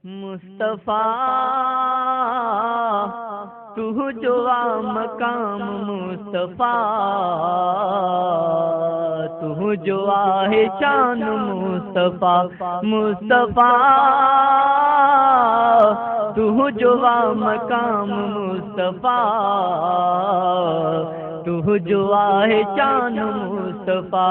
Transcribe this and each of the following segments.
मुस्तफा तू जो आ मकाम मुस्तफा, तू जो आहे शान मुस्तफा, मुस्तफा तू जो आ मकाम मुस्तफा, तू जो आहे शान मुस्तफा।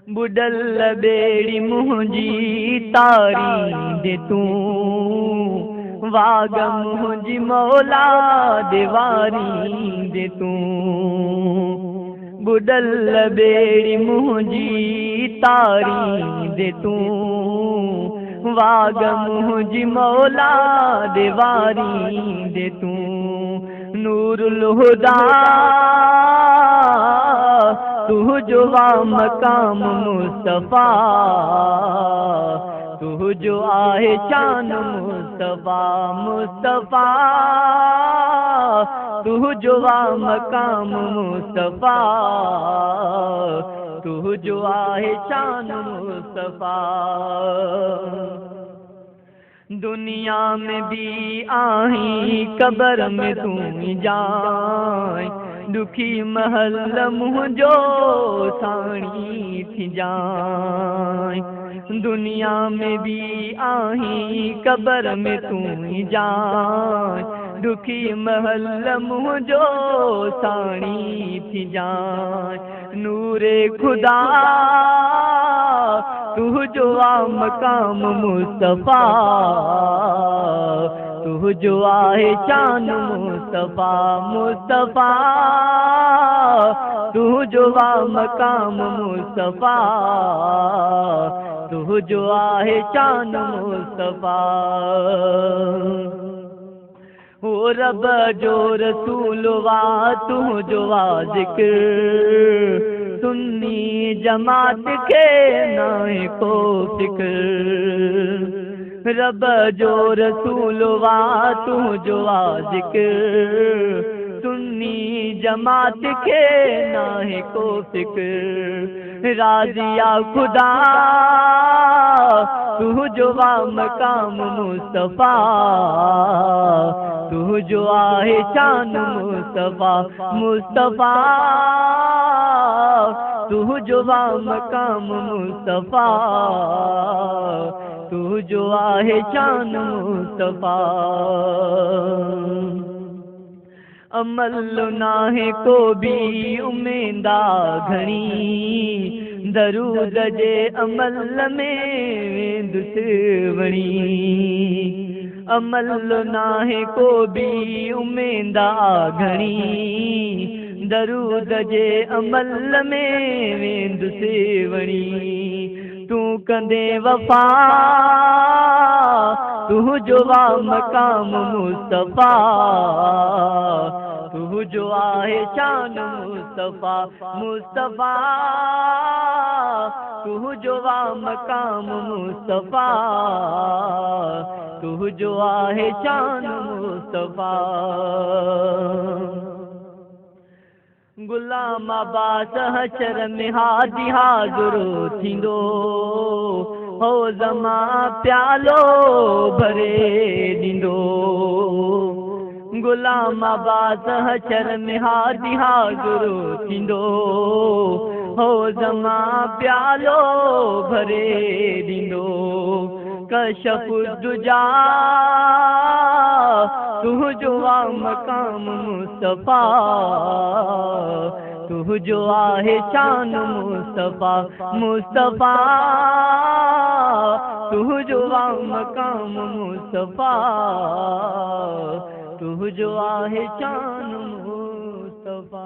बुडल बेड़ी मुंहिंजी तारी दे तू, वाग मुंहिंजी मौला देवारी दे तू। बुडल बेड़ी मुंहिंजी तारी दे तू, वाग मुंहिंजी मौला देवारी दे तू। नूरुल हुदा तू जो आ मकाम मुस्तफा, तू जो आहे शान मुस्तफा, मुस्तफा तू जो आ मकाम मुस्तफा, तू जो आहे शान मुस्तफा। दुनिया में भी आही कब्र में तू जाए, दुखी महल मुंहिंजो साणी थी जाए। दुनिया में भी आही कब्र में तू जाए, दुखी महल मुंहिंजो साणी थी जाए। नूरे खुदा तू जो आ मकाम मुस्तफा, तू जो आहे शान मुस्तफा, मुस्तफा तू जो आ मकाम मुस्तफा, तू जो आहे शान मुस्तफा। ओ रब जो रसूल वा तू जो आ जिक्र, सुन्नी जमात के नाए को फिक्र। रब जो रसूल वा तू जो आ जिक्र, सुन्नी जमात के नाए को फिक्र। राजिया खुदा तू जो आ मकाम मुस्तफा, तू जो आहे शान मुस्तफा, मुस्तफा तू जो आ मकाम मुस्तफा, तू जो आहे शान मुस्तफा। अमल नाहे को भी उमेदा घणी, दरूद जे अमल में दुश्मनी। अमल नाहे को भी उमेदा घणी, दरूद जे अमल में दुश्मनी। तू कंदे वफा तू जो आ मकाम मुस्तफा, तू जो आहे शान मुस्तफा, मुस्तफा तू जो आ मकाम मुस्तफा, तू जो आहे शान मुस्तफा। गुलाम अब्बास हशर में हाजी हाज़ुर थींदो, हो ज़मा प्यालो भरे ॾींदो। गुलाम अब्बास हशर में हाजी हाज़ुर थींदो, हो ज़मा प्यालो भरे ॾींदो। कशफ दुजा तू जो आ मकाम मुस्तफा, तू जो आहे शान मुस्तफा, मुस्तफा तू जो आ मकाम मुस्तफा, तू जो आहे शान मुस्तफा।